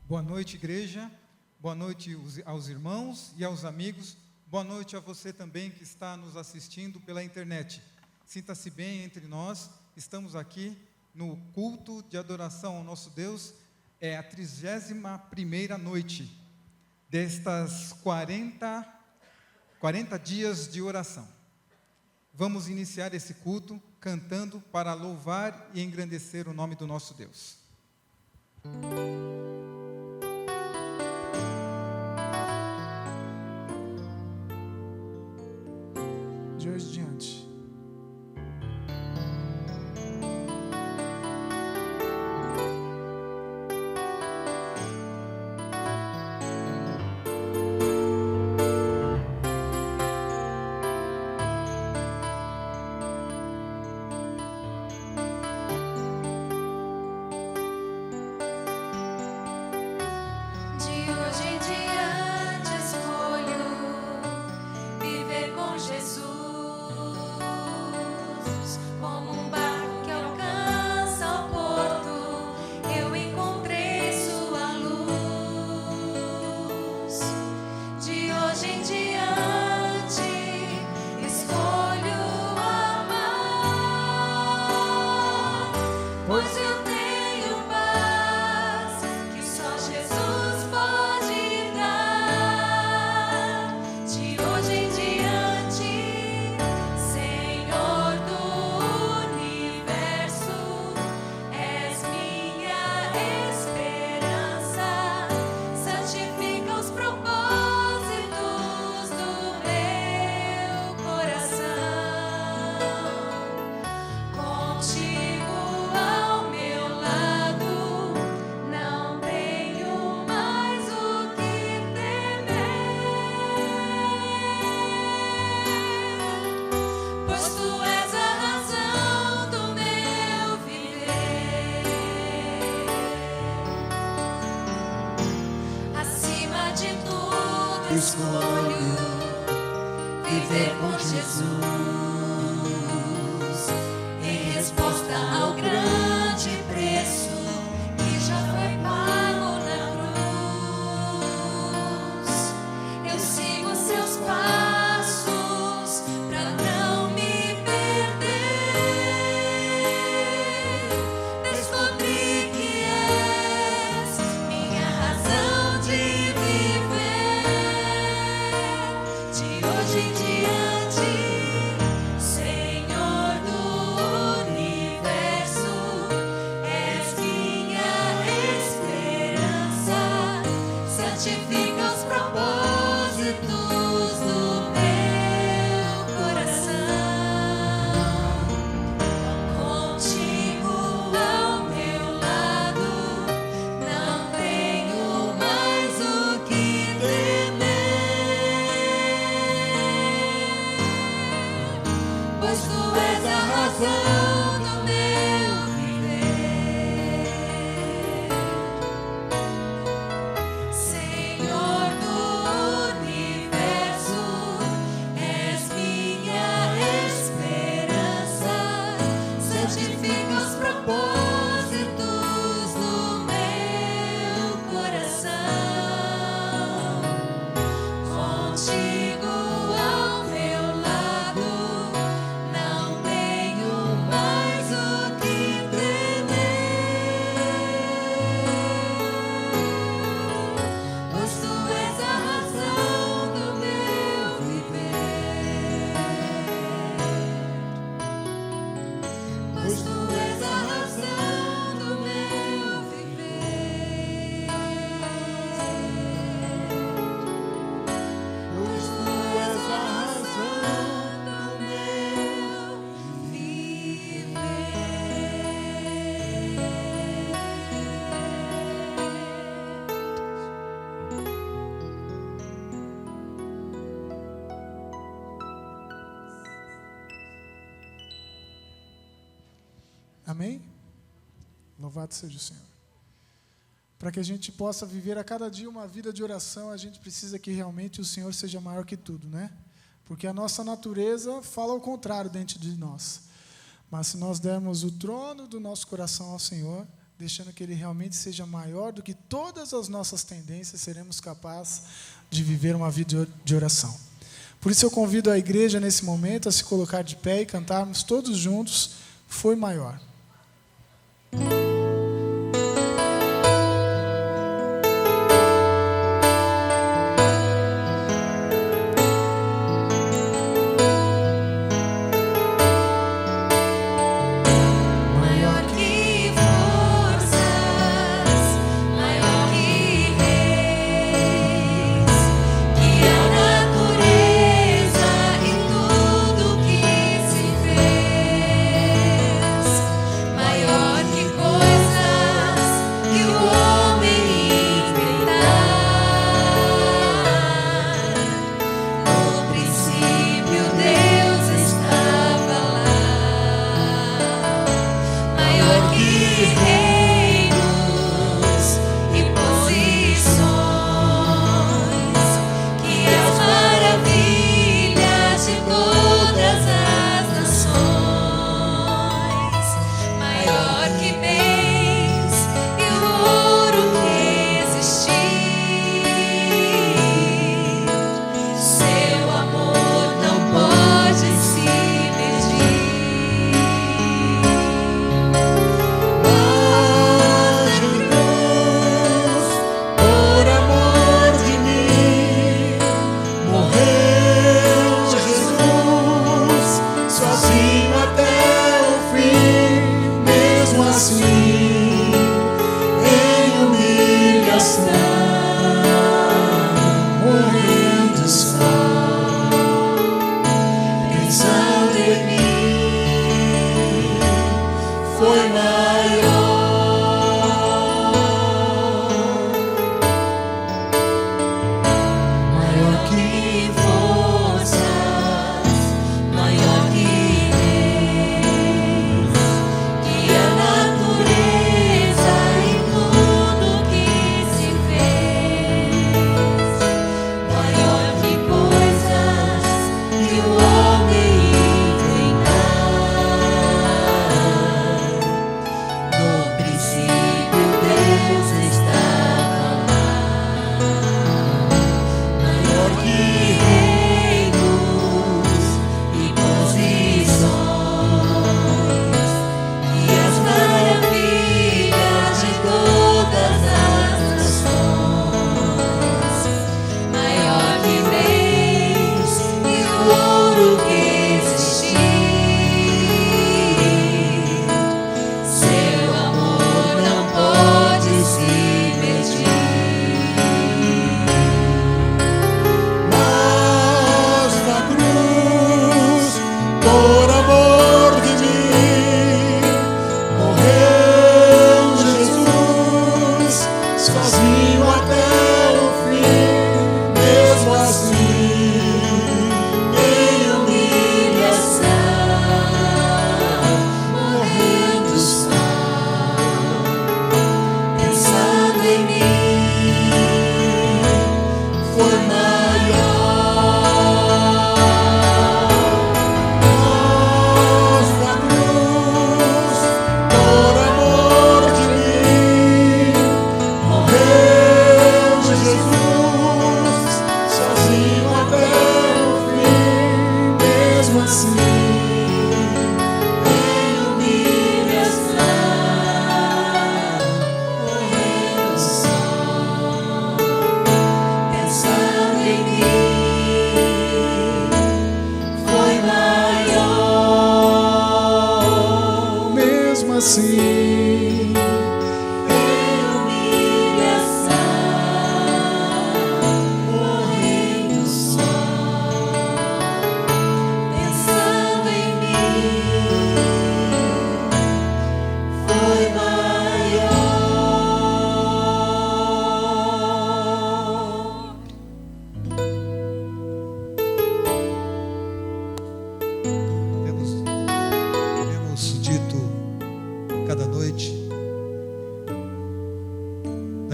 Boa noite, igreja. Boa noite aos irmãos e aos amigos. Boa noite a você também que está nos assistindo pela internet. Sinta-se bem entre nós. Estamos aqui no culto de adoração ao nosso Deus. É a 31ª noite destas 40 dias de oração. Vamos iniciar esse culto cantando para louvar e engrandecer o nome do nosso Deus. De hoje em diante. Escolho viver com Jesus em resposta ao grande preço que já foi pago na cruz. Eu sigo seus passos pra não me perder. Descobri que és minha razão de viver. De hoje em diante, Senhor do universo, és minha esperança, santifica os propósitos do meu coração. Contigo ao meu lado, não tenho mais o que temer, pois tu és a razão do meu viver. Senhor do universo, és minha esperança, santifica os propósitos do meu coração. Contigo ao meu lado, não tenho mais o que temer, pois tu és a razão do meu viver. Pois tu és a razão do meu viver. Pois tu és a razão do meu viver. Amém? Louvado seja o Senhor. Para que a gente possa viver a cada dia uma vida de oração, a gente precisa que realmente o Senhor seja maior que tudo, né? Porque a nossa natureza fala o contrário dentro de nós. Mas se nós dermos o trono do nosso coração ao Senhor, deixando que Ele realmente seja maior do que todas as nossas tendências, seremos capazes de viver uma vida de oração. Por isso eu convido a igreja nesse momento a se colocar de pé e cantarmos todos juntos, Foi Maior.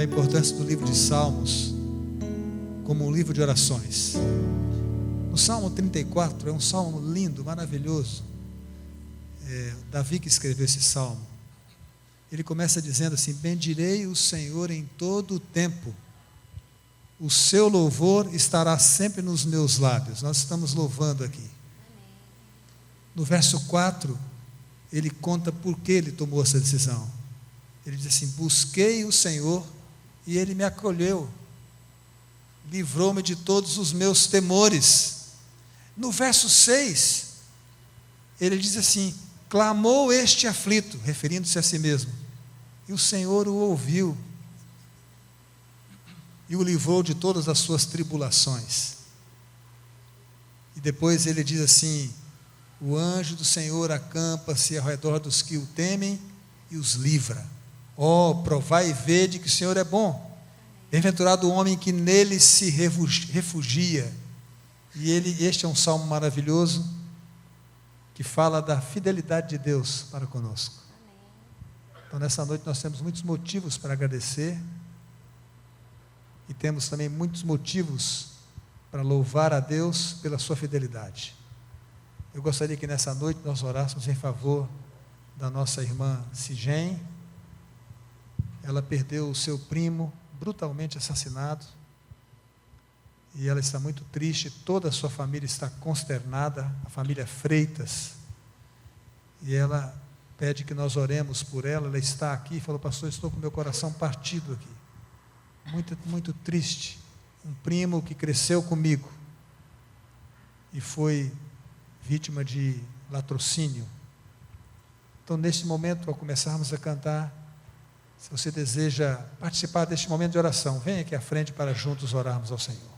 da importância do livro de Salmos como um livro de orações. O Salmo 34 é um salmo lindo, maravilhoso. Davi que escreveu esse salmo. ele começa dizendo assim: bendirei o Senhor em todo o tempo, o seu louvor estará sempre nos meus lábios. Nós estamos louvando aqui. No verso 4, ele conta por que ele tomou essa decisão. Ele diz assim: busquei o Senhor e ele me acolheu, livrou-me de todos os meus temores. No verso 6, ele diz assim: clamou este aflito, referindo-se a si mesmo, e o Senhor o ouviu e o livrou de todas as suas tribulações. E depois ele diz assim: o anjo do Senhor acampa-se ao redor dos que o temem e os livra. Ó, provai e vede que o Senhor é bom. Bem-aventurado o homem que nele se refugia. E este é um salmo maravilhoso que fala da fidelidade de Deus para conosco. Então, nessa noite nós temos muitos motivos para agradecer e temos também muitos motivos para louvar a Deus pela sua fidelidade. Eu gostaria que nessa noite nós orássemos em favor da nossa irmã Sigem. Ela perdeu o seu primo, brutalmente assassinado, e ela está muito triste, toda a sua família está consternada, a família Freitas, e ela pede que nós oremos por ela. Ela está aqui e falou: pastor, estou com meu coração partido aqui, muito, muito triste, um primo que cresceu comigo, e foi vítima de latrocínio. Então, neste momento, ao começarmos a cantar, se você deseja participar deste momento de oração, venha aqui à frente para juntos orarmos ao Senhor.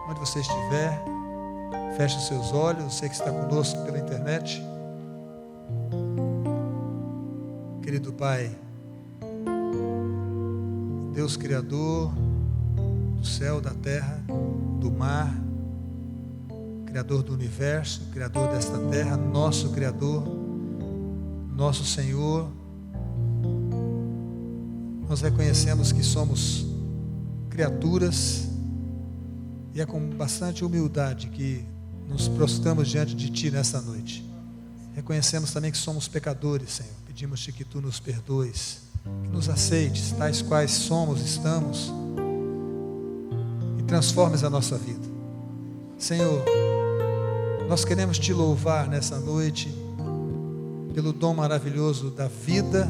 Onde você estiver, feche os seus olhos. Você que está conosco pela internet. Querido Pai, Deus Criador do céu, da terra, do mar, Criador do universo, Criador desta terra, nosso Criador, nosso Senhor, nós reconhecemos que somos criaturas e é com bastante humildade que nos prostramos diante de Ti nessa noite. Reconhecemos também que somos pecadores, Senhor. Pedimos-te que Tu nos perdoes, que nos aceites, tais quais somos, estamos, e transformes a nossa vida. Senhor, nós queremos Te louvar nessa noite pelo dom maravilhoso da vida,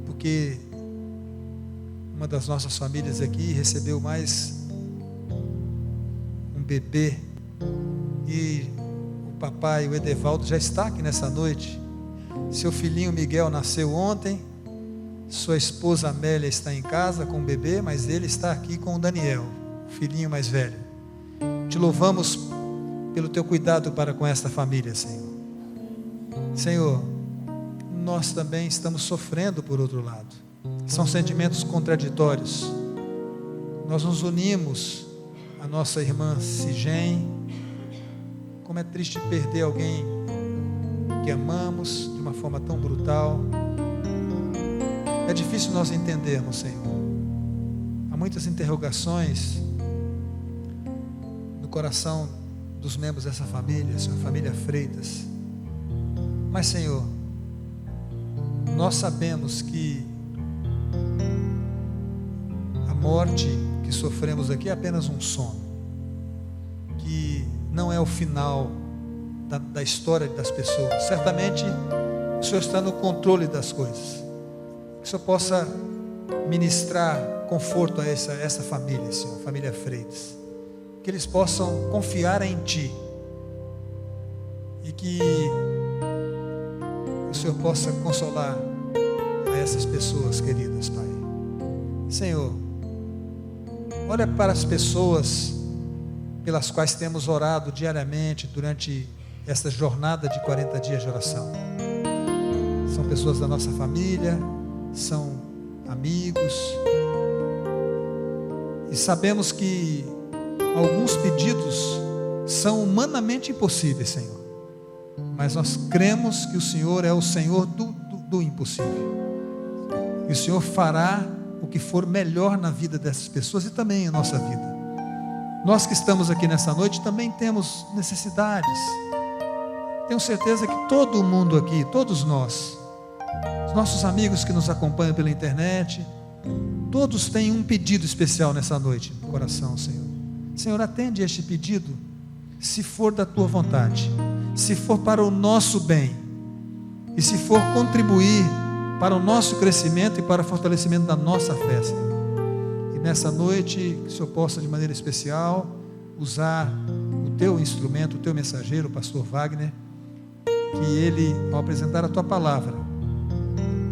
porque uma das nossas famílias aqui recebeu mais um bebê, e o papai, o Edevaldo, já está aqui nessa noite. Seu filhinho Miguel nasceu ontem, sua esposa Amélia está em casa com o bebê, mas ele está aqui com o Daniel, o filhinho mais velho. Te louvamos pelo Teu cuidado para com esta família, Senhor. Senhor, nós também estamos sofrendo por outro lado. São sentimentos contraditórios. Nós nos unimos à nossa irmã Sigem. Como é triste perder alguém que amamos de uma forma tão brutal. É difícil nós entendermos, Senhor. Há muitas interrogações no coração dos membros dessa família, Senhor, família Freitas. Mas, Senhor, nós sabemos que a morte que sofremos aqui é apenas um sono, que não é o final da história das pessoas. Certamente o Senhor está no controle das coisas. Que o Senhor possa ministrar conforto a essa família, Senhor, família Freitas. Que eles possam confiar em Ti e que o Senhor possa consolar a essas pessoas queridas, Pai. Senhor, olha para as pessoas pelas quais temos orado diariamente durante esta jornada de 40 dias de oração. São pessoas da nossa família, são amigos, e sabemos que alguns pedidos são humanamente impossíveis, Senhor, mas nós cremos que o Senhor é o Senhor do impossível, e o Senhor fará o que for melhor na vida dessas pessoas e também em nossa vida. Nós que estamos aqui nessa noite também temos necessidades. Tenho certeza que todo mundo aqui, todos nós, os nossos amigos que nos acompanham pela internet, todos têm um pedido especial nessa noite no coração, Senhor. Senhor, atende este pedido, se for da Tua vontade, se for para o nosso bem, e se for contribuir para o nosso crescimento e para o fortalecimento da nossa fé, Senhor. E nessa noite, que o Senhor possa de maneira especial usar o Teu instrumento, o Teu mensageiro, o pastor Wagner, que ele, ao apresentar a Tua palavra,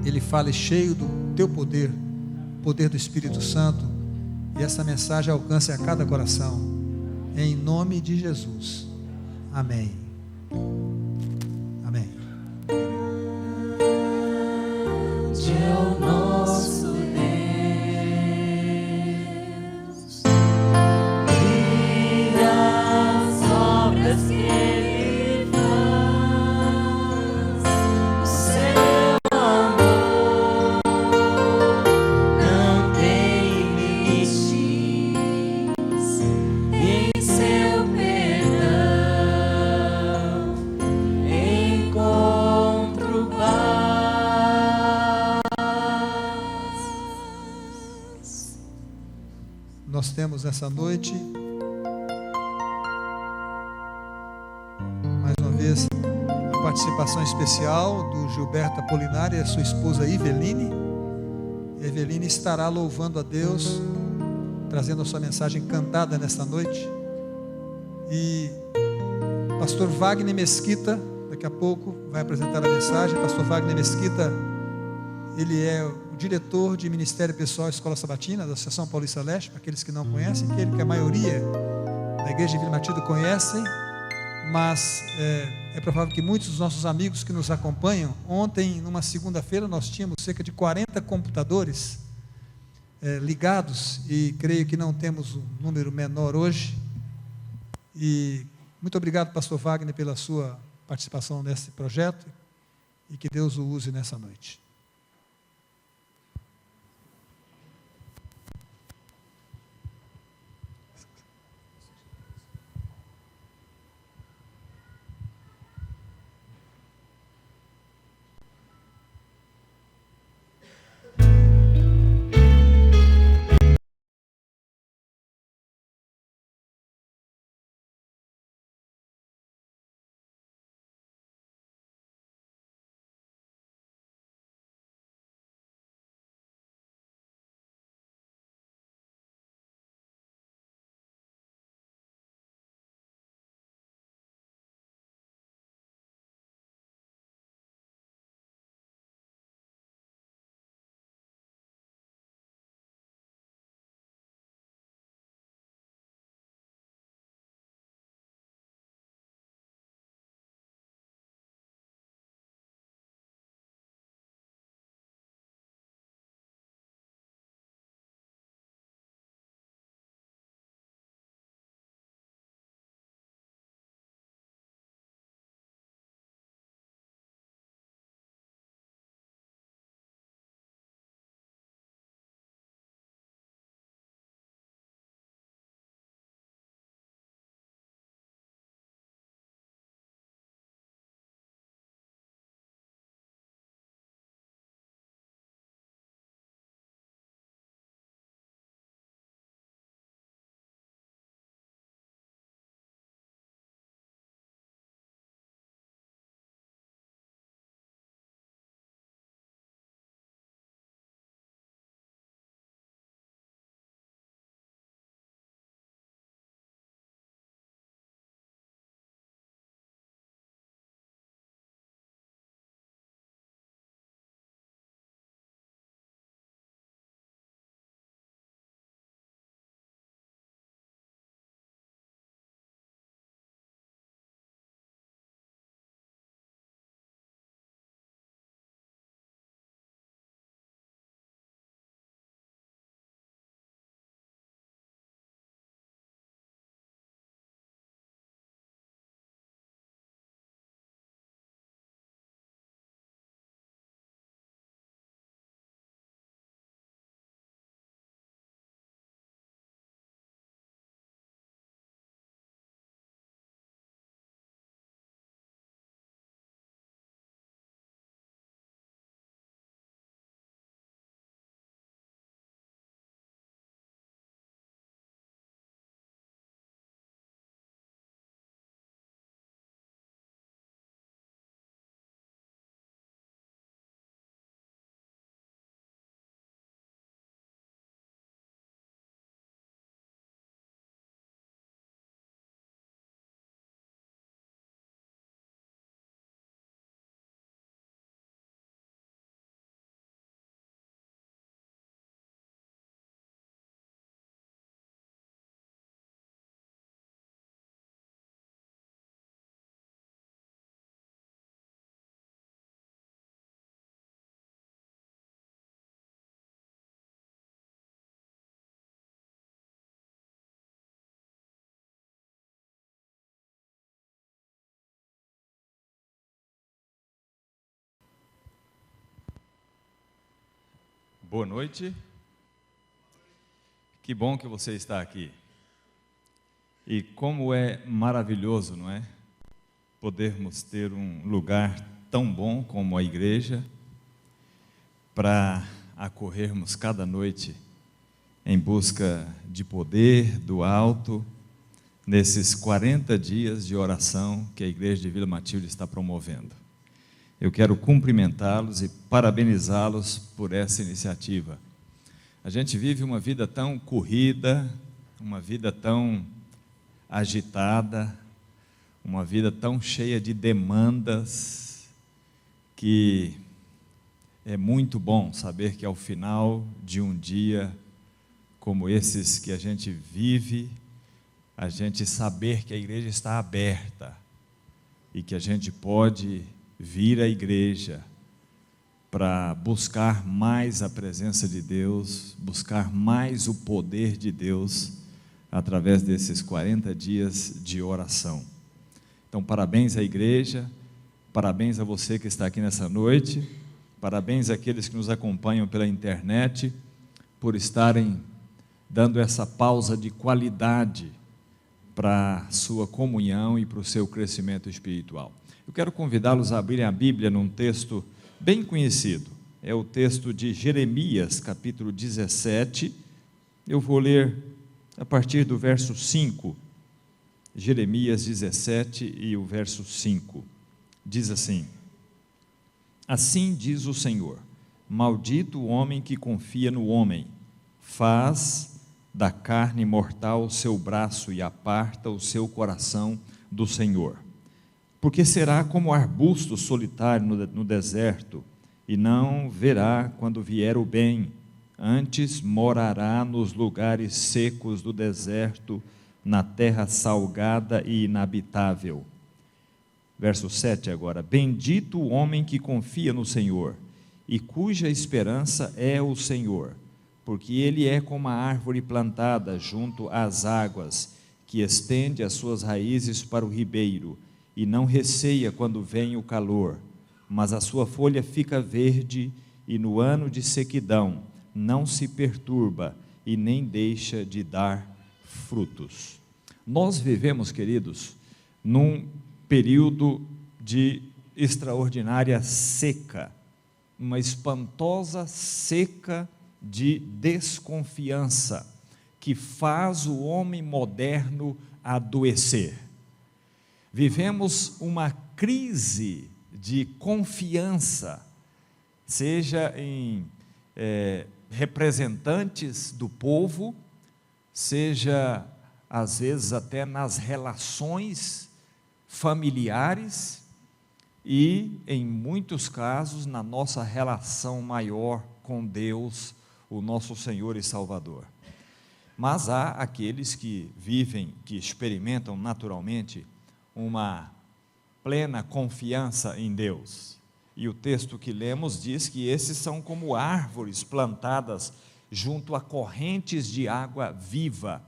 ele fale cheio do Teu poder, poder do Espírito Santo, e essa mensagem alcance a cada coração, em nome de Jesus. Amém. Amém. Grande é o nosso Deus, e das obras que Ele faz, o seu amor não tem limites, em seu perdão encontro paz. Nós temos nessa noite, mais uma vez, a participação especial do Gilberto Apolinário e a sua esposa Iveline. E a Iveline estará louvando a Deus, trazendo a sua mensagem cantada nesta noite. E pastor Wagner Mesquita, daqui a pouco, vai apresentar a mensagem. Pastor Wagner Mesquita, ele é o diretor de Ministério Pessoal Escola Sabatina da Associação Paulista Leste, para aqueles que não conhecem, que a maioria da Igreja de Vila Matilde conhecem, mas é provável que muitos dos nossos amigos que nos acompanham, ontem, numa segunda-feira, nós tínhamos cerca de 40 computadores ligados, e creio que não temos um número menor hoje. E muito obrigado, pastor Wagner, pela sua participação nesse projeto, e que Deus o use nessa noite. Boa noite. Que bom que você está aqui. E como é maravilhoso, não é? Podermos ter um lugar tão bom como a igreja para acorrermos cada noite em busca de poder do alto, nesses 40 dias de oração que a igreja de Vila Matilde está promovendo. Eu quero cumprimentá-los e parabenizá-los por essa iniciativa. A gente vive uma vida tão corrida, uma vida tão agitada, uma vida tão cheia de demandas, que é muito bom saber que ao final de um dia como esses que a gente vive, a gente saber que a igreja está aberta e que a gente pode vir à igreja para buscar mais a presença de Deus, buscar mais o poder de Deus através desses 40 dias de oração. Então, parabéns à igreja, parabéns a você que está aqui nessa noite, parabéns àqueles que nos acompanham pela internet, por estarem dando essa pausa de qualidade para a sua comunhão e para o seu crescimento espiritual. Eu quero convidá-los a abrirem a Bíblia num texto bem conhecido. É o texto de Jeremias, capítulo 17. Eu vou ler a partir do verso 5. Jeremias 17 e o verso 5. Diz assim: Assim diz o Senhor: Maldito o homem que confia no homem, faz da carne mortal o seu braço e aparta o seu coração do Senhor. Porque será como arbusto solitário no deserto, e não verá quando vier o bem, antes morará nos lugares secos do deserto, na terra salgada e inabitável. Verso 7 agora: Bendito o homem que confia no Senhor, e cuja esperança é o Senhor, porque ele é como a árvore plantada junto às águas, que estende as suas raízes para o ribeiro, e não receia quando vem o calor, mas a sua folha fica verde, e no ano de sequidão não se perturba, e nem deixa de dar frutos. Nós vivemos, queridos, num período de extraordinária seca, uma espantosa seca de desconfiança, que faz o homem moderno adoecer. Vivemos uma crise de confiança, seja em representantes do povo, seja às vezes até nas relações familiares e, em muitos casos, na nossa relação maior com Deus, o nosso Senhor e Salvador. Mas há aqueles que vivem, que experimentam naturalmente uma plena confiança em Deus. E o texto que lemos diz que esses são como árvores plantadas junto a correntes de água viva.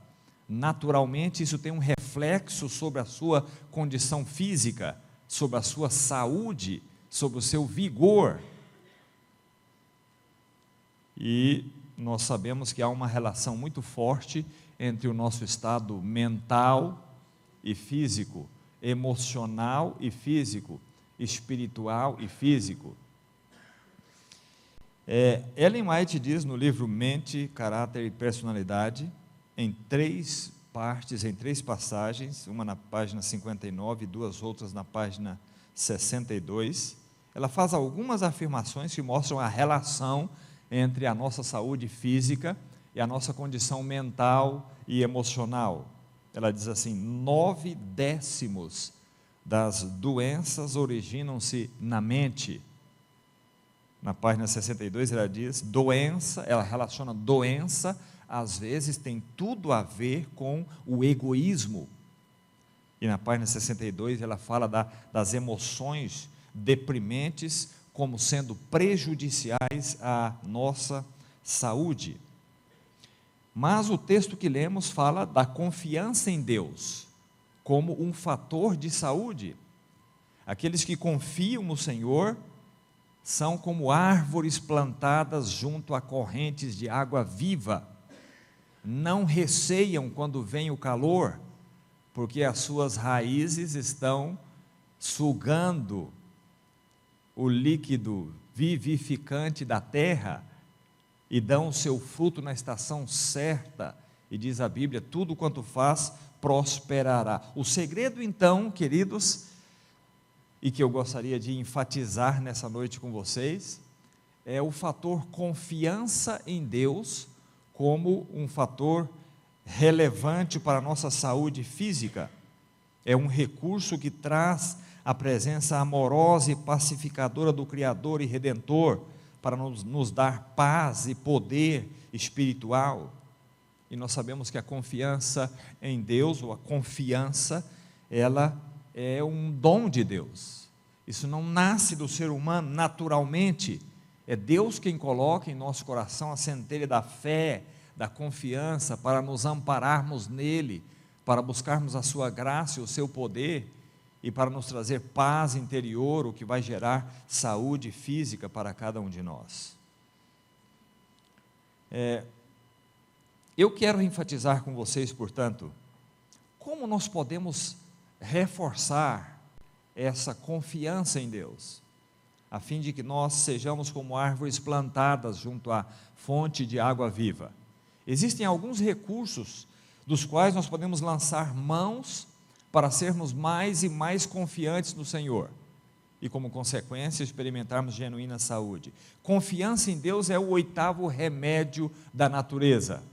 Naturalmente, isso tem um reflexo sobre a sua condição física, sobre a sua saúde, sobre o seu vigor. E nós sabemos que há uma relação muito forte entre o nosso estado mental e físico, emocional e físico, espiritual e físico. Ellen White diz no livro Mente, Caráter e Personalidade, em 3 partes, em 3 passagens, uma na página 59 e 2 outras na página 62, ela faz algumas afirmações que mostram a relação entre a nossa saúde física e a nossa condição mental e emocional. Ela diz assim: 9/10 das doenças originam-se na mente. Na página 62 ela diz, ela relaciona doença, às vezes tem tudo a ver com o egoísmo. E na página 62 ela fala das emoções deprimentes como sendo prejudiciais à nossa saúde. Mas o texto que lemos fala da confiança em Deus como um fator de saúde. Aqueles que confiam no Senhor são como árvores plantadas junto a correntes de água viva. Não receiam quando vem o calor, porque as suas raízes estão sugando o líquido vivificante da terra e dão o seu fruto na estação certa. E diz a Bíblia, tudo quanto faz prosperará. O segredo então, queridos, e que eu gostaria de enfatizar nessa noite com vocês, é o fator confiança em Deus como um fator relevante para a nossa saúde física. É um recurso que traz a presença amorosa e pacificadora do Criador e Redentor para nos dar paz e poder espiritual. E nós sabemos que a confiança em Deus, ou a confiança, ela é um dom de Deus. Isso não nasce do ser humano naturalmente. É Deus quem coloca em nosso coração a centelha da fé, da confiança, para nos ampararmos nele, para buscarmos a sua graça e o seu poder, e para nos trazer paz interior, o que vai gerar saúde física para cada um de nós. Eu quero enfatizar com vocês, portanto, como nós podemos reforçar essa confiança em Deus, a fim de que nós sejamos como árvores plantadas junto à fonte de água viva. Existem alguns recursos dos quais nós podemos lançar mãos para sermos mais e mais confiantes no Senhor e, como consequência, experimentarmos genuína saúde. Confiança em Deus é o 8º remédio da natureza.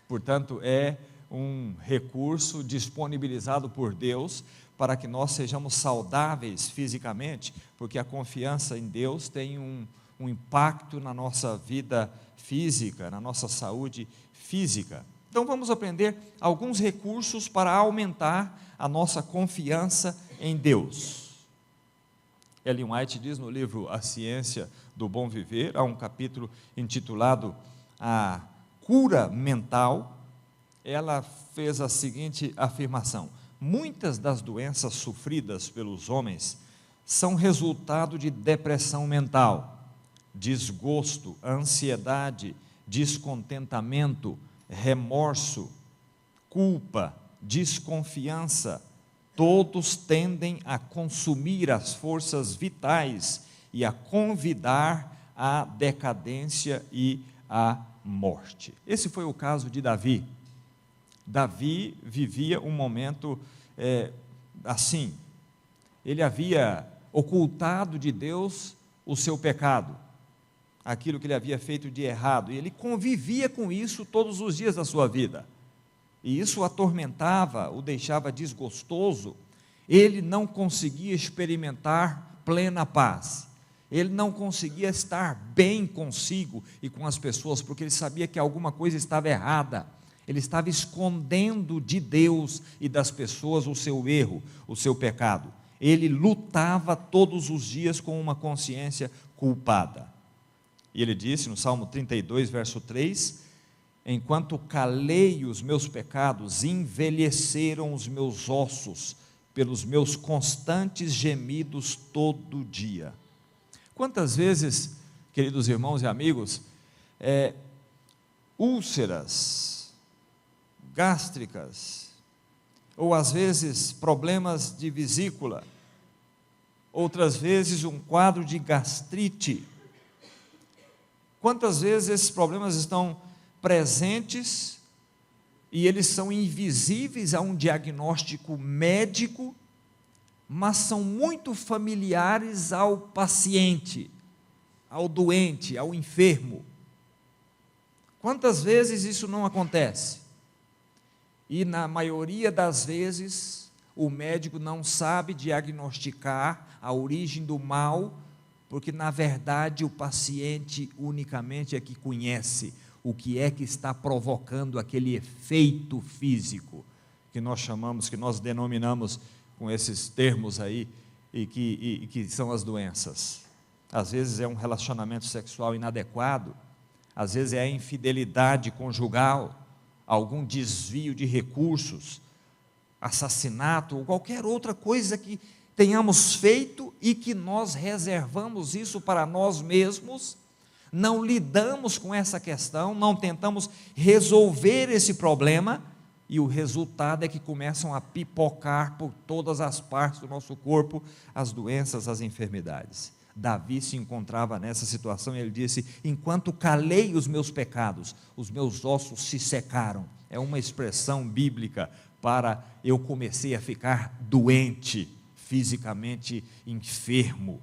Portanto, é um recurso disponibilizado por Deus para que nós sejamos saudáveis fisicamente, porque a confiança em Deus tem um impacto na nossa vida física, na nossa saúde física. Então vamos aprender alguns recursos para aumentar a nossa confiança em Deus. Ellen White diz no livro A Ciência do Bom Viver, há um capítulo intitulado A Cura Mental. Ela fez a seguinte afirmação: muitas das doenças sofridas pelos homens são resultado de depressão mental, desgosto, ansiedade, descontentamento, remorso, culpa, desconfiança. Todos tendem a consumir as forças vitais e a convidar à decadência e à morte. Esse foi o caso de Davi. Davi vivia um momento assim. Ele havia ocultado de Deus o seu pecado, aquilo que ele havia feito de errado, e ele convivia com isso todos os dias da sua vida, e isso o atormentava, o deixava desgostoso. Ele não conseguia experimentar plena paz, ele não conseguia estar bem consigo e com as pessoas, porque ele sabia que alguma coisa estava errada. Ele estava escondendo de Deus e das pessoas o seu erro, o seu pecado. Ele lutava todos os dias com uma consciência culpada. E ele disse no Salmo 32, verso 3, enquanto calei os meus pecados, envelheceram os meus ossos, pelos meus constantes gemidos todo dia. Quantas vezes, queridos irmãos e amigos, úlceras gástricas, ou às vezes problemas de vesícula, outras vezes um quadro de gastrite. Quantas vezes esses problemas estão presentes e eles são invisíveis a um diagnóstico médico, mas são muito familiares ao paciente, ao doente, ao enfermo. Quantas vezes isso não acontece? E na maioria das vezes, o médico não sabe diagnosticar a origem do mal, porque na verdade o paciente unicamente é que conhece o que é que está provocando aquele efeito físico, que nós chamamos, que nós denominamos com esses termos aí, e que são as doenças. Às vezes é um relacionamento sexual inadequado, às vezes é a infidelidade conjugal, algum desvio de recursos, assassinato ou qualquer outra coisa que tenhamos feito e que nós reservamos isso para nós mesmos, não lidamos com essa questão, não tentamos resolver esse problema, e o resultado é que começam a pipocar por todas as partes do nosso corpo as doenças, as enfermidades. Davi se encontrava nessa situação e ele disse: enquanto calei os meus pecados, os meus ossos se secaram. É uma expressão bíblica para eu comecei a ficar doente, fisicamente enfermo.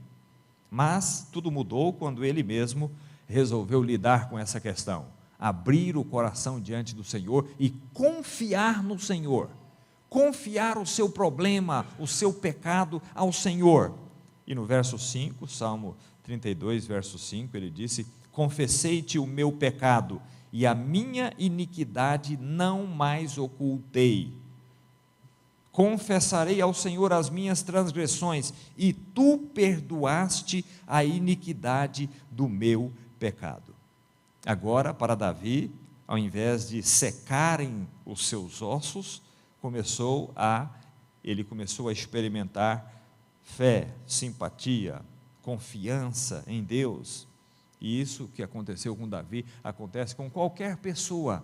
Mas tudo mudou quando ele mesmo resolveu lidar com essa questão, abrir o coração diante do Senhor e confiar no Senhor, confiar o seu problema, o seu pecado ao Senhor. E no verso 5, Salmo 32, verso 5, ele disse: confessei-te o meu pecado, e a minha iniquidade não mais ocultei. Confessarei ao Senhor as minhas transgressões, e tu perdoaste a iniquidade do meu pecado. Agora, para Davi, ao invés de secarem os seus ossos, ele começou a experimentar fé, simpatia, confiança em Deus. E isso que aconteceu com Davi, acontece com qualquer pessoa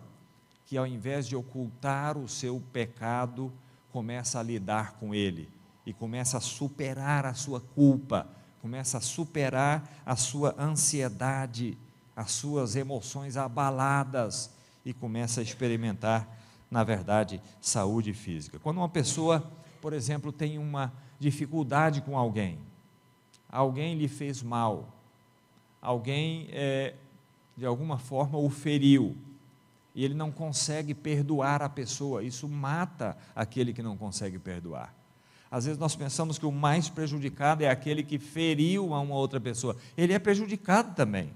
que, ao invés de ocultar o seu pecado, começa a lidar com ele e começa a superar a sua culpa, começa a superar a sua ansiedade, as suas emoções abaladas, e começa a experimentar, na verdade, saúde física. Quando uma pessoa, por exemplo, tem uma dificuldade com alguém lhe fez mal, alguém de alguma forma o feriu, e ele não consegue perdoar a pessoa, isso mata aquele que não consegue perdoar. Às vezes nós pensamos que o mais prejudicado é aquele que feriu a uma outra pessoa, ele é prejudicado também.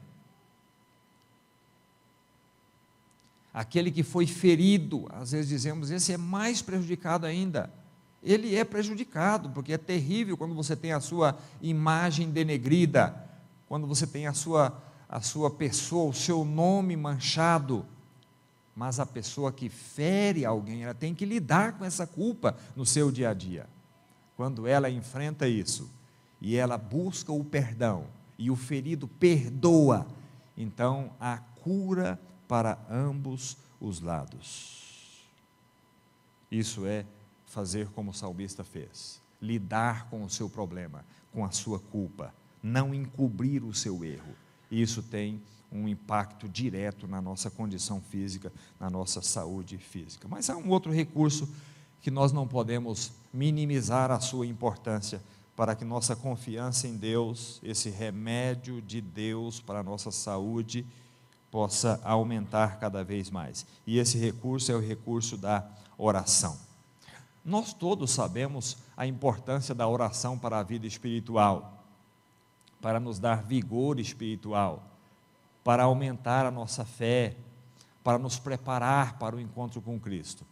Aquele que foi ferido, às vezes dizemos, esse é mais prejudicado ainda. Ele é prejudicado, porque é terrível quando você tem a sua imagem denegrida, quando você tem a sua pessoa, o seu nome manchado. Mas a pessoa que fere alguém, ela tem que lidar com essa culpa no seu dia a dia. Quando ela enfrenta isso, e ela busca o perdão, e o ferido perdoa, então há cura para ambos os lados. Isso é fazer como o salmista fez, lidar com o seu problema, com a sua culpa, não encobrir o seu erro. Isso tem um impacto direto na nossa condição física, na nossa saúde física. Mas há um outro recurso que nós não podemos minimizar a sua importância, para que nossa confiança em Deus, esse remédio de Deus para a nossa saúde, possa aumentar cada vez mais. E esse recurso é o recurso da oração. Nós todos sabemos a importância da oração para a vida espiritual, para nos dar vigor espiritual, para aumentar a nossa fé, para nos preparar para o encontro com Cristo.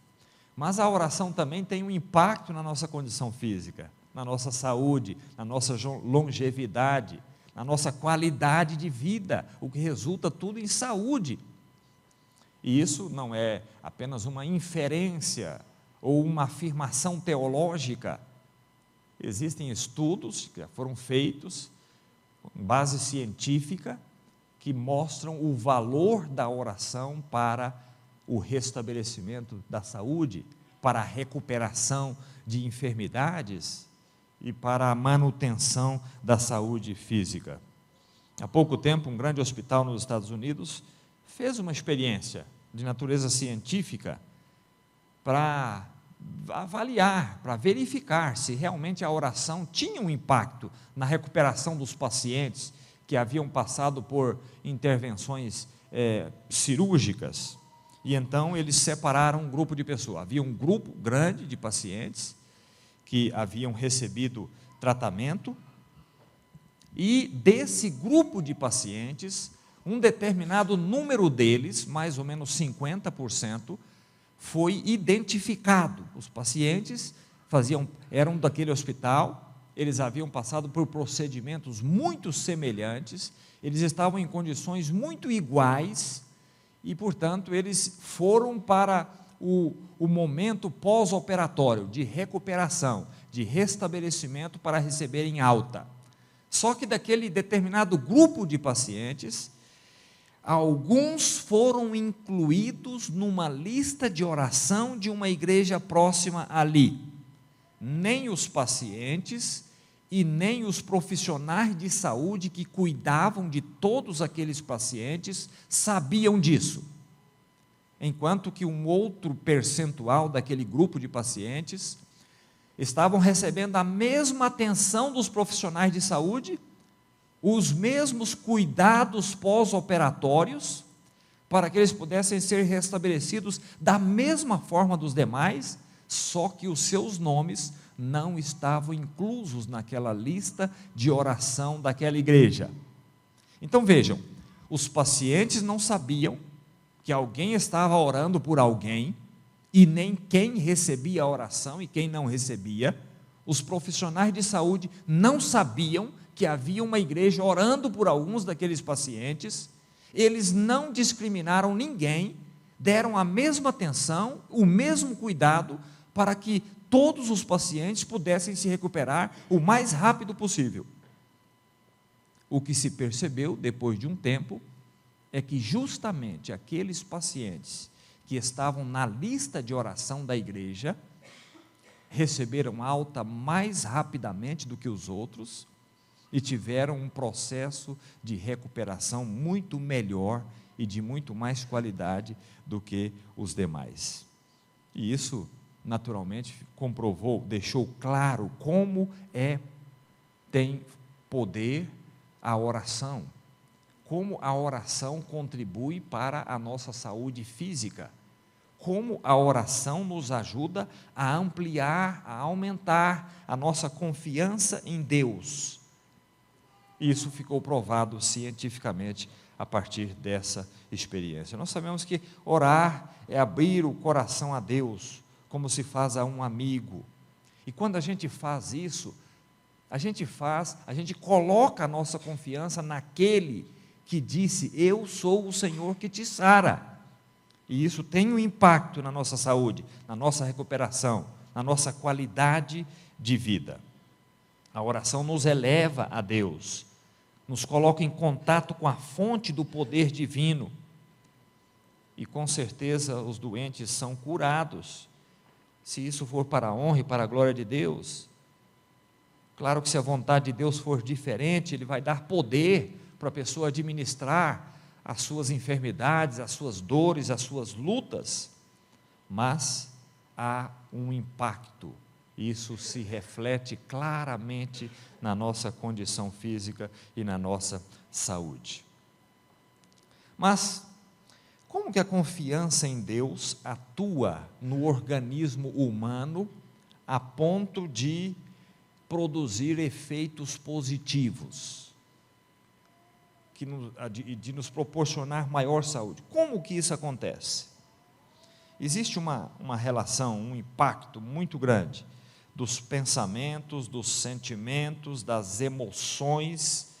Mas a oração também tem um impacto na nossa condição física, na nossa saúde, na nossa longevidade, na nossa qualidade de vida, o que resulta tudo em saúde. E isso não é apenas uma inferência ou uma afirmação teológica. Existem estudos que já foram feitos, com base científica, que mostram o valor da oração para o restabelecimento da saúde, para a recuperação de enfermidades e para a manutenção da saúde física. Há pouco tempo, um grande hospital nos Estados Unidos fez uma experiência de natureza científica para avaliar, para verificar se realmente a oração tinha um impacto na recuperação dos pacientes que haviam passado por intervenções cirúrgicas. E então eles separaram um grupo de pessoas. Havia um grupo grande de pacientes que haviam recebido tratamento, e desse grupo de pacientes, um determinado número deles, mais ou menos 50%, foi identificado. Os pacientes eram daquele hospital, eles haviam passado por procedimentos muito semelhantes, eles estavam em condições muito iguais, e, portanto, eles foram para o momento pós-operatório, de recuperação, de restabelecimento, para receberem alta. Só que daquele determinado grupo de pacientes, alguns foram incluídos numa lista de oração de uma igreja próxima ali. Nem os pacientes e nem os profissionais de saúde que cuidavam de todos aqueles pacientes sabiam disso. Enquanto que um outro percentual daquele grupo de pacientes estavam recebendo a mesma atenção dos profissionais de saúde, os mesmos cuidados pós-operatórios, para que eles pudessem ser restabelecidos da mesma forma dos demais, só que os seus nomes não estavam inclusos naquela lista de oração daquela igreja. Então vejam, os pacientes não sabiam que alguém estava orando por alguém, e nem quem recebia a oração e quem não recebia. Os profissionais de saúde não sabiam que havia uma igreja orando por alguns daqueles pacientes. Eles não discriminaram ninguém, deram a mesma atenção, o mesmo cuidado, para que todos os pacientes pudessem se recuperar o mais rápido possível. O que se percebeu depois de um tempo é que justamente aqueles pacientes que estavam na lista de oração da igreja receberam alta mais rapidamente do que os outros e tiveram um processo de recuperação muito melhor e de muito mais qualidade do que os demais. E isso, naturalmente, comprovou, deixou claro como tem poder a oração, como a oração contribui para a nossa saúde física, como a oração nos ajuda a ampliar, a aumentar a nossa confiança em Deus. Isso ficou provado cientificamente a partir dessa experiência. Nós sabemos que orar é abrir o coração a Deus, como se faz a um amigo. E quando a gente faz isso, a gente coloca a nossa confiança naquele que disse: eu sou o Senhor que te sara. E isso tem um impacto na nossa saúde, na nossa recuperação, na nossa qualidade de vida. A oração nos eleva a Deus, nos coloca em contato com a fonte do poder divino. E com certeza os doentes são curados, se isso for para a honra e para a glória de Deus. Claro que se a vontade de Deus for diferente, Ele vai dar poder para a pessoa administrar as suas enfermidades, as suas dores, as suas lutas, mas há um impacto. Isso se reflete claramente na nossa condição física e na nossa saúde. Mas como que a confiança em Deus atua no organismo humano a ponto de produzir efeitos positivos, de nos proporcionar maior saúde? Como que isso acontece? Existe uma relação, um impacto muito grande dos pensamentos, dos sentimentos, das emoções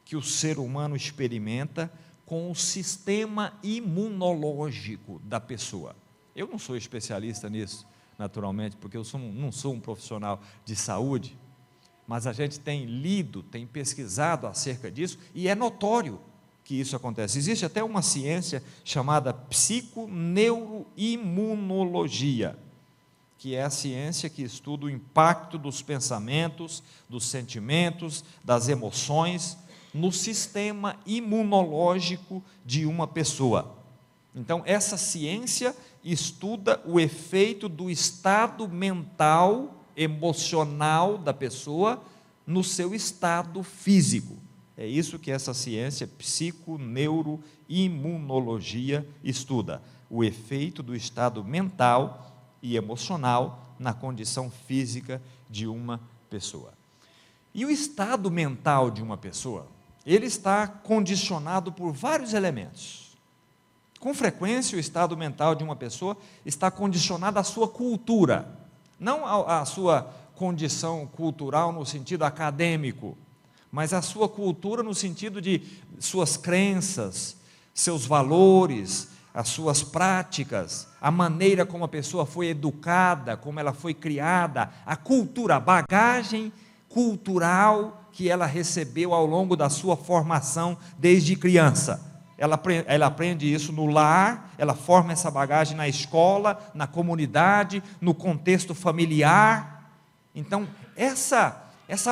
que o ser humano experimenta com o sistema imunológico da pessoa. Eu não sou especialista nisso, naturalmente, porque eu não sou um profissional de saúde, mas a gente tem lido, tem pesquisado acerca disso, e é notório que isso acontece. Existe até uma ciência chamada psiconeuroimunologia, que é a ciência que estuda o impacto dos pensamentos, dos sentimentos, das emoções no sistema imunológico de uma pessoa. Então, essa ciência estuda o efeito do estado mental, emocional da pessoa no seu estado físico. É isso que essa ciência, psiconeuroimunologia, estuda: o efeito do estado mental e emocional na condição física de uma pessoa. E o estado mental de uma pessoa, ele está condicionado por vários elementos. Com frequência, o estado mental de uma pessoa está condicionado à sua cultura, não à sua condição cultural no sentido acadêmico, mas à sua cultura no sentido de suas crenças, seus valores, as suas práticas, a maneira como a pessoa foi educada, como ela foi criada, a cultura, a bagagem cultural que ela recebeu ao longo da sua formação desde criança. Ela aprende isso no lar, ela forma essa bagagem na escola, na comunidade, no contexto familiar. Então, essa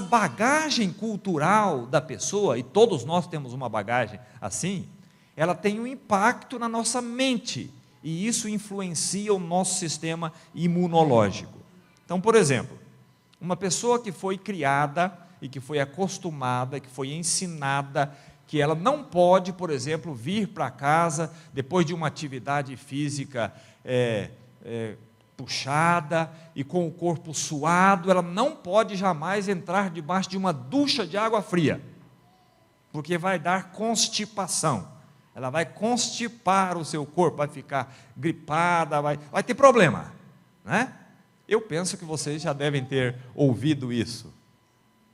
bagagem cultural da pessoa, e todos nós temos uma bagagem assim, ela tem um impacto na nossa mente, e isso influencia o nosso sistema imunológico. Então, por exemplo, uma pessoa que foi criada e que foi acostumada, que foi ensinada, que ela não pode, por exemplo, vir para casa depois de uma atividade física puxada e com o corpo suado, ela não pode jamais entrar debaixo de uma ducha de água fria, porque vai dar constipação. Ela vai constipar o seu corpo, vai ficar gripada, vai ter problema, né? Eu penso que vocês já devem ter ouvido isso,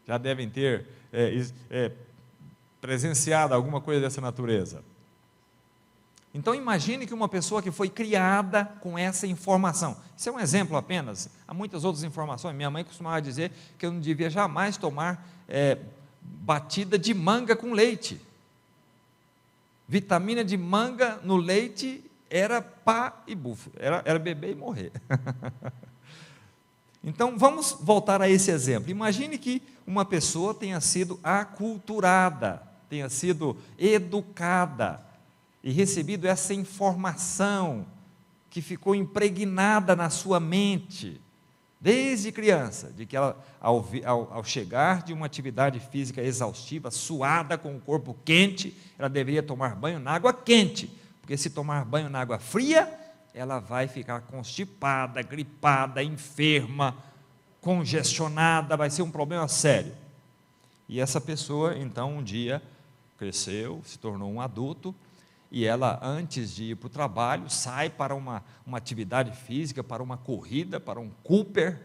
já devem ter presenciado alguma coisa dessa natureza. Então imagine que uma pessoa que foi criada com essa informação, isso é um exemplo apenas, há muitas outras informações. Minha mãe costumava dizer que eu não devia jamais tomar batida de manga com leite. Vitamina de manga no leite era pá e bufo, era beber e morrer. Então vamos voltar a esse exemplo. Imagine que uma pessoa tenha sido aculturada, tenha sido educada e recebido essa informação que ficou impregnada na sua mente desde criança, de que ela, ao chegar de uma atividade física exaustiva, suada, com o corpo quente, ela deveria tomar banho na água quente, porque se tomar banho na água fria, ela vai ficar constipada, gripada, enferma, congestionada, vai ser um problema sério. E essa pessoa, então, um dia cresceu, se tornou um adulto, e ela, antes de ir para o trabalho, sai para uma atividade física, para uma corrida, para um Cooper,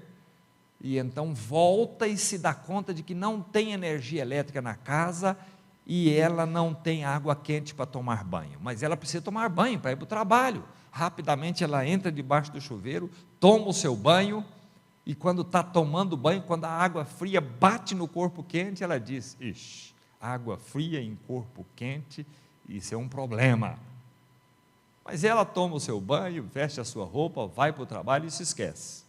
e então volta e se dá conta de que não tem energia elétrica na casa, e ela não tem água quente para tomar banho, mas ela precisa tomar banho para ir para o trabalho. Rapidamente ela entra debaixo do chuveiro, toma o seu banho, e quando está tomando banho, quando a água fria bate no corpo quente, ela diz: ixi, água fria em corpo quente, isso é um problema. Mas ela toma o seu banho, veste a sua roupa, vai para o trabalho e se esquece.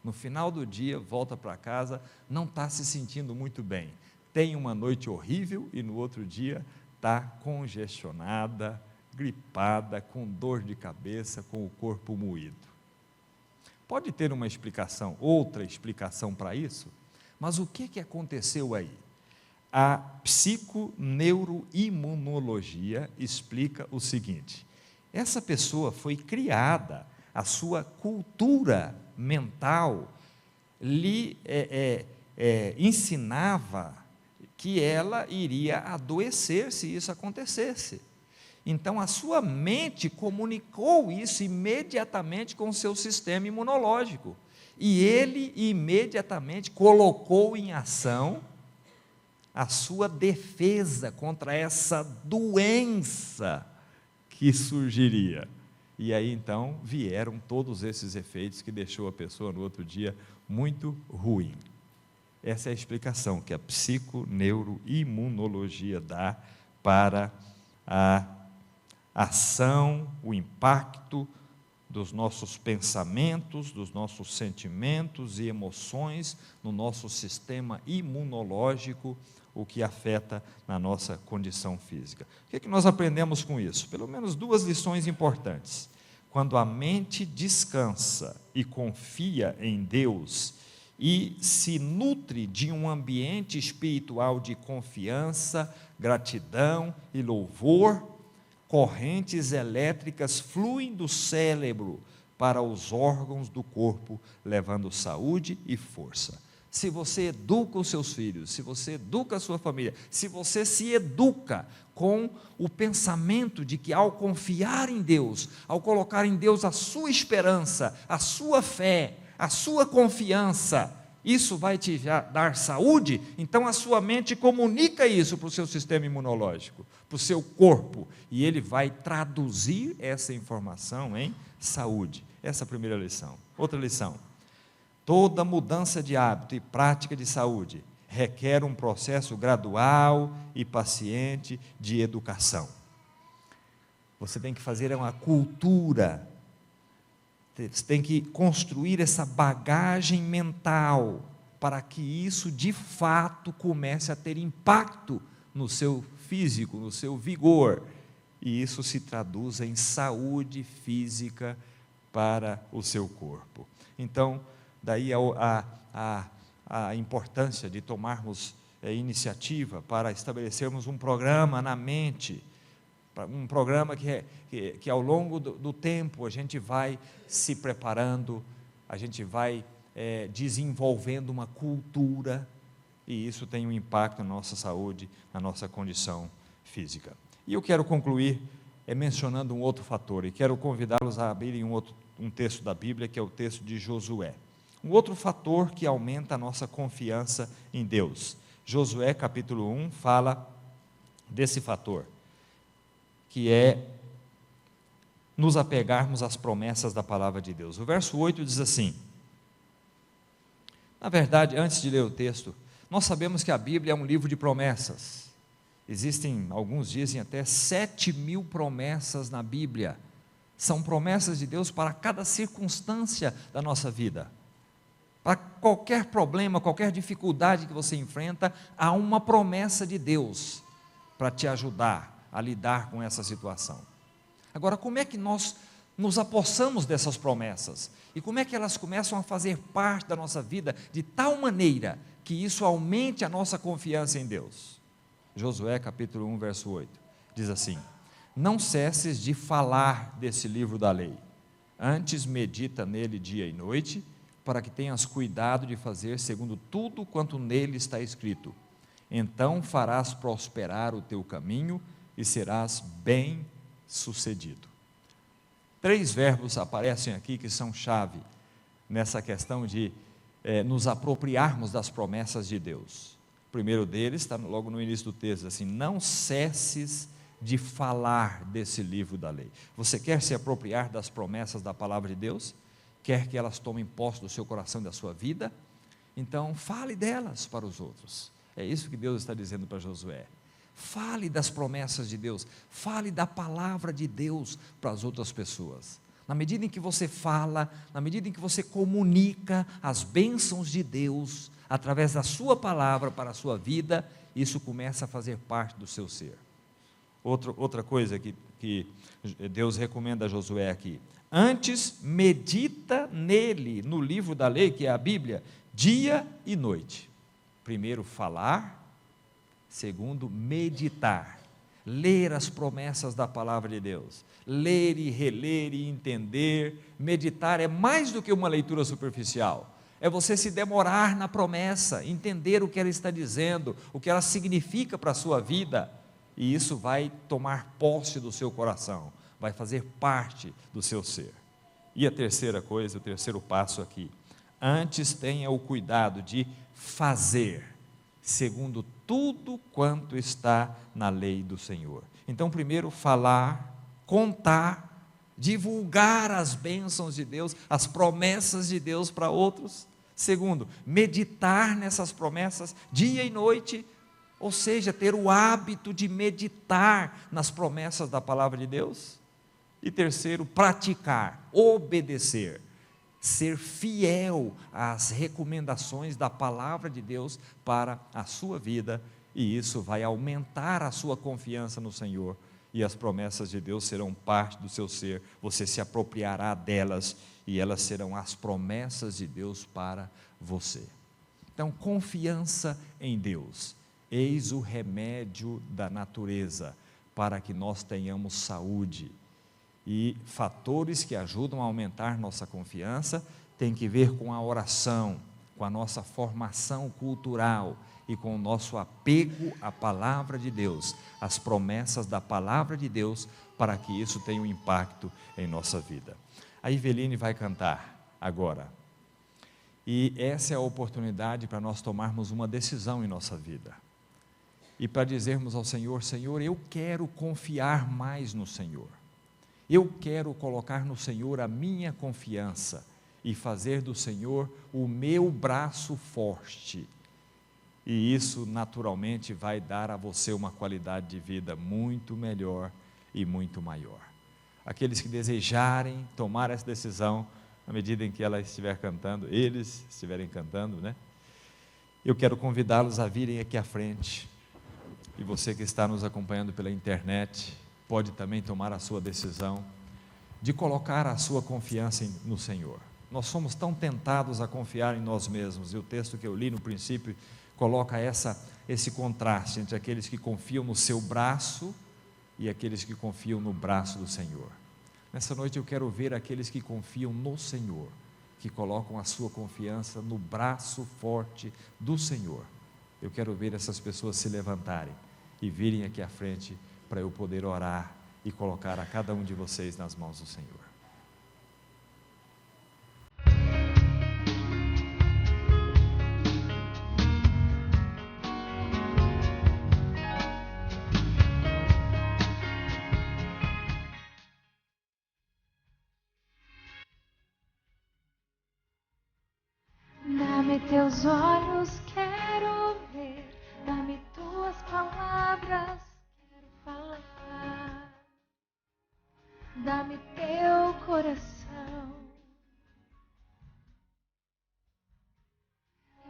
No final do dia, volta para casa, não está se sentindo muito bem. Tem uma noite horrível e no outro dia está congestionada, gripada, com dor de cabeça, com o corpo moído. Pode ter uma explicação, outra explicação para isso, mas o que aconteceu aí? A psiconeuroimunologia explica o seguinte: essa pessoa foi criada, a sua cultura mental lhe ensinava que ela iria adoecer se isso acontecesse. Então a sua mente comunicou isso imediatamente com o seu sistema imunológico, e ele imediatamente colocou em ação a sua defesa contra essa doença que surgiria. E aí então vieram todos esses efeitos que deixou a pessoa no outro dia muito ruim. Essa é a explicação que a psiconeuroimunologia dá para a ação, o impacto dos nossos pensamentos, dos nossos sentimentos e emoções no nosso sistema imunológico, o que afeta na nossa condição física. O que nós aprendemos com isso? Pelo menos duas lições importantes. Quando a mente descansa e confia em Deus e se nutre de um ambiente espiritual de confiança, gratidão e louvor, correntes elétricas fluem do cérebro para os órgãos do corpo, levando saúde e força. Se você educa os seus filhos, se você educa a sua família, se você se educa com o pensamento de que ao confiar em Deus, ao colocar em Deus a sua esperança, a sua fé, a sua confiança, isso vai te dar saúde, então a sua mente comunica isso para o seu sistema imunológico, para o seu corpo, e ele vai traduzir essa informação em saúde. Essa é a primeira lição. Outra lição: toda mudança de hábito e prática de saúde requer um processo gradual e paciente de educação. Você tem que fazer uma cultura, você tem que construir essa bagagem mental para que isso de fato comece a ter impacto no seu físico, no seu vigor, e isso se traduza em saúde física para o seu corpo. Então, daí a importância de tomarmos iniciativa para estabelecermos um programa na mente, um programa que ao longo do tempo a gente vai se preparando, a gente vai desenvolvendo uma cultura, e isso tem um impacto na nossa saúde, na nossa condição física. E eu quero concluir mencionando um outro fator, e quero convidá-los a abrirem um texto da Bíblia, que é o texto de Josué. Um outro fator que aumenta a nossa confiança em Deus. Josué capítulo 1 fala desse fator, que é nos apegarmos às promessas da palavra de Deus. O verso 8 diz assim, na verdade, antes de ler o texto, nós sabemos que a Bíblia é um livro de promessas. Existem, alguns dizem, até 7.000 promessas na Bíblia. São promessas de Deus para cada circunstância da nossa vida. Para qualquer problema, qualquer dificuldade que você enfrenta, há uma promessa de Deus para te ajudar a lidar com essa situação. Agora, como é que nós nos apossamos dessas promessas? E como é que elas começam a fazer parte da nossa vida de tal maneira que isso aumente a nossa confiança em Deus? Josué capítulo 1, verso 8, diz assim, não cesses de falar desse livro da lei, antes medita nele dia e noite, para que tenhas cuidado de fazer segundo tudo quanto nele está escrito. Então farás prosperar o teu caminho e serás bem-sucedido. 3 verbos aparecem aqui que são chave nessa questão de nos apropriarmos das promessas de Deus. O primeiro deles está logo no início do texto, assim, não cesses de falar desse livro da lei. Você quer se apropriar das promessas da palavra de Deus? Quer que elas tomem posse do seu coração e da sua vida? Então, fale delas para os outros. É isso que Deus está dizendo para Josué. Fale das promessas de Deus, fale da palavra de Deus para as outras pessoas. Na medida em que você fala, na medida em que você comunica as bênçãos de Deus, através da sua palavra para a sua vida, isso começa a fazer parte do seu ser. Outra coisa que Deus recomenda a Josué aqui, antes medita nele, no livro da lei, que é a Bíblia, dia e noite. Primeiro falar, segundo meditar, ler as promessas da palavra de Deus, ler e reler e entender. Meditar é mais do que uma leitura superficial, é você se demorar na promessa, entender o que ela está dizendo, o que ela significa para a sua vida, e isso vai tomar posse do seu coração, vai fazer parte do seu ser. E a terceira coisa, o terceiro passo aqui, antes tenha o cuidado de fazer, segundo tudo quanto está na lei do Senhor. Então, primeiro, falar, contar, divulgar as bênçãos de Deus, as promessas de Deus para outros. Segundo, meditar nessas promessas dia e noite, ou seja, ter o hábito de meditar nas promessas da palavra de Deus. E terceiro, praticar, obedecer, ser fiel às recomendações da palavra de Deus para a sua vida, e isso vai aumentar a sua confiança no Senhor, e as promessas de Deus serão parte do seu ser, você se apropriará delas, e elas serão as promessas de Deus para você. Então, confiança em Deus, eis o remédio da natureza, para que nós tenhamos saúde. E fatores que ajudam a aumentar nossa confiança tem que ver com a oração, com a nossa formação cultural e com o nosso apego à palavra de Deus, às promessas da palavra de Deus, para que isso tenha um impacto em nossa vida. A Iveline vai cantar agora, e essa é a oportunidade para nós tomarmos uma decisão em nossa vida, e para dizermos ao Senhor: Senhor, eu quero confiar mais no Senhor, eu quero colocar no Senhor a minha confiança, e fazer do Senhor o meu braço forte. E isso naturalmente vai dar a você uma qualidade de vida muito melhor e muito maior. Aqueles que desejarem tomar essa decisão, à medida em que ela estiver cantando, eles estiverem cantando, né? Eu quero convidá-los a virem aqui à frente. E você que está nos acompanhando pela internet, pode também tomar a sua decisão de colocar a sua confiança no Senhor. Nós somos tão tentados a confiar em nós mesmos, e o texto que eu li no princípio coloca esse contraste entre aqueles que confiam no seu braço e aqueles que confiam no braço do Senhor. Nessa noite eu quero ver aqueles que confiam no Senhor, que colocam a sua confiança no braço forte do Senhor. Eu quero ver essas pessoas se levantarem e virem aqui à frente para eu poder orar e colocar a cada um de vocês nas mãos do Senhor. Dá-me teus olhos, quero ver. Dá-me tuas palavras, quero falar. Dá-me teu coração.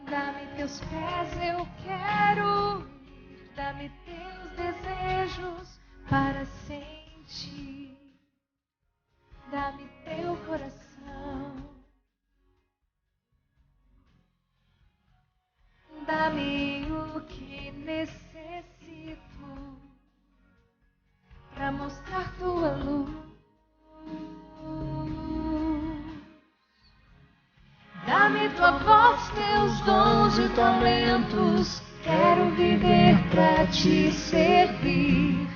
Dá-me teus pés, eu quero ir. Dá-me teus desejos para sentir. Dá-me teu coração. Dá-me o que necessito para mostrar tua luz. Dá-me tua voz, teus dons e talentos. Quero viver para te servir.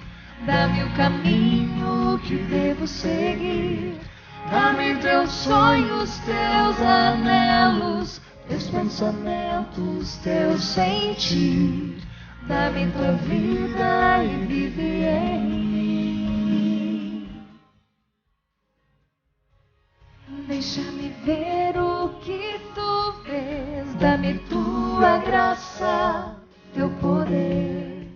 Dá-me o caminho que devo seguir. Dá-me teus sonhos, teus anelos, teus pensamentos, teu sentir. Dá-me tua vida e vive em mim. Deixa-me ver o que tu vês. Dá-me tua graça, teu poder.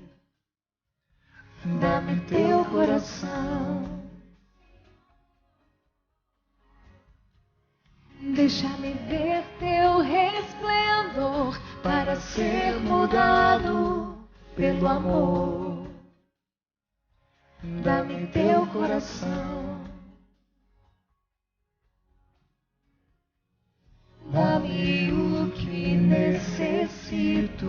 Dá-me teu coração. Deixa-me ver teu resplendor para ser mudado pelo amor. Dá-me teu coração. Dá-me o que necessito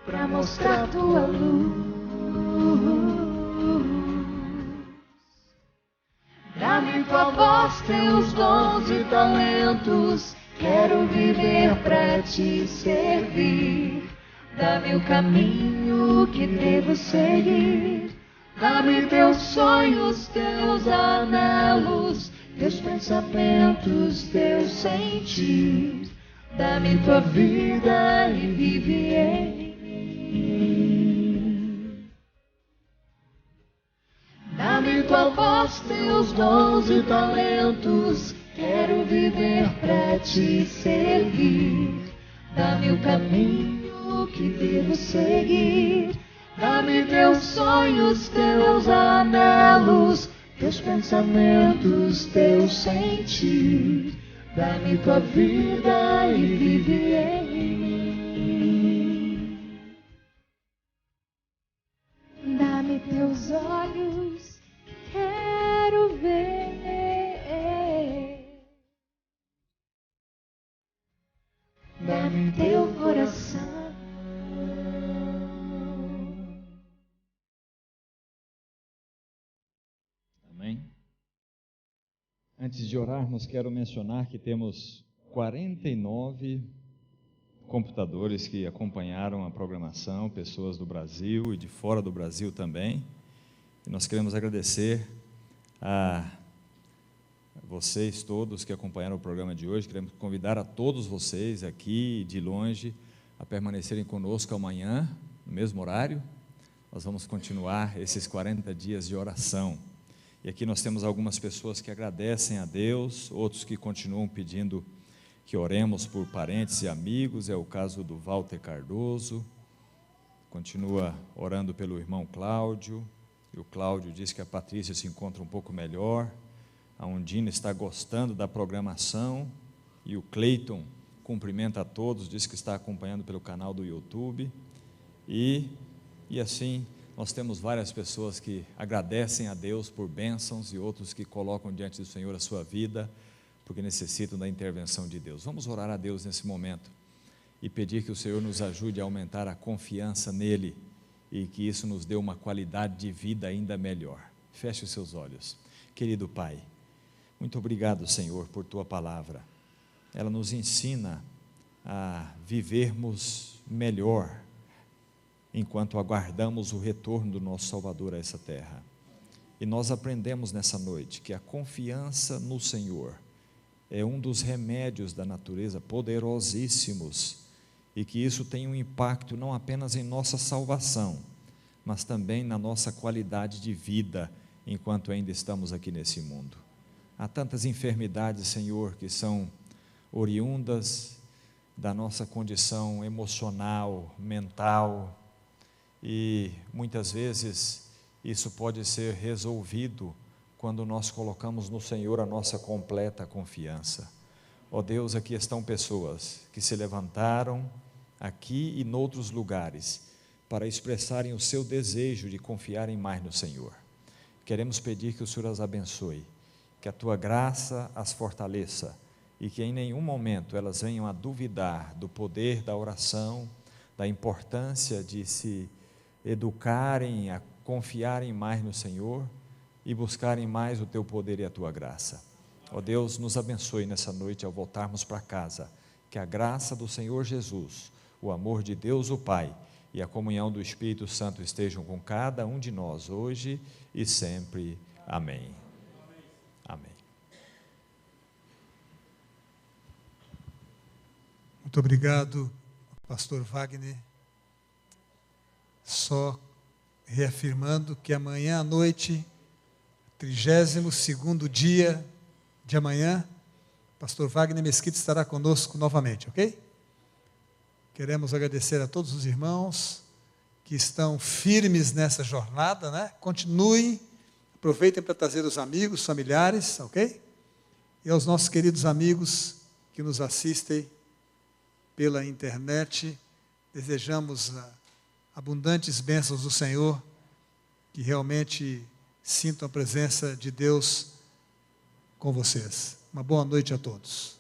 para mostrar tua luz. Dá-me tua voz, teus dons e talentos. Quero viver para te servir. Dá-me o caminho que devo seguir. Dá-me teus sonhos, teus anelos, teus pensamentos, teu sentir. Dá-me tua vida e vive em mim. Dá-me tua voz, teus dons e talentos. Quero viver para te servir. Dá-me o caminho que devo seguir. Dá-me teus sonhos, teus anelos, teus pensamentos, teu sentir. Dá-me tua vida e vive em mim. Dá-me teus olhos, quero ver. Dá-me teu coração. Amém? Antes de orarmos, quero mencionar que temos 49 computadores que acompanharam a programação, pessoas do Brasil e de fora do Brasil também. E nós queremos agradecer a vocês todos que acompanharam o programa de hoje. Queremos convidar a todos vocês aqui de longe a permanecerem conosco amanhã, no mesmo horário. Nós vamos continuar esses 40 dias de oração. E aqui nós temos algumas pessoas que agradecem a Deus, outros que continuam pedindo que oremos por parentes e amigos, é o caso do Walter Cardoso, continua orando pelo irmão Cláudio, e o Cláudio diz que a Patrícia se encontra um pouco melhor, a Undina está gostando da programação, e o Cleiton cumprimenta a todos, diz que está acompanhando pelo canal do YouTube, e assim, nós temos várias pessoas que agradecem a Deus por bênçãos, e outros que colocam diante do Senhor a sua vida, porque necessitam da intervenção de Deus. Vamos orar a Deus nesse momento, e pedir que o Senhor nos ajude a aumentar a confiança nele, e que isso nos dê uma qualidade de vida ainda melhor. Feche os seus olhos. Querido Pai, muito obrigado, Senhor, por Tua palavra. Ela nos ensina a vivermos melhor, enquanto aguardamos o retorno do nosso Salvador a essa terra. E nós aprendemos nessa noite que a confiança no Senhor é um dos remédios da natureza poderosíssimos, e que isso tem um impacto não apenas em nossa salvação, mas também na nossa qualidade de vida, enquanto ainda estamos aqui nesse mundo. Há tantas enfermidades, Senhor, que são oriundas da nossa condição emocional, mental, e muitas vezes isso pode ser resolvido quando nós colocamos no Senhor a nossa completa confiança. Ó Deus, aqui estão pessoas que se levantaram aqui e noutros lugares para expressarem o seu desejo de confiarem mais no Senhor. Queremos pedir que o Senhor as abençoe, que a Tua graça as fortaleça, e que em nenhum momento elas venham a duvidar do poder da oração, da importância de se educarem, a confiarem mais no Senhor e buscarem mais o Teu poder e a Tua graça. Ó Deus, nos abençoe nessa noite ao voltarmos para casa, que a graça do Senhor Jesus, o amor de Deus o Pai e a comunhão do Espírito Santo estejam com cada um de nós hoje e sempre. Amém. Amém. Muito obrigado, pastor Wagner. Só reafirmando que amanhã à noite, 32º dia de amanhã, pastor Wagner Mesquita estará conosco novamente, ok? Queremos agradecer a todos os irmãos que estão firmes nessa jornada, né? Continuem, aproveitem para trazer os amigos, familiares, ok? E aos nossos queridos amigos que nos assistem pela internet, desejamos abundantes bênçãos do Senhor, que realmente sintam a presença de Deus com vocês. Uma boa noite a todos.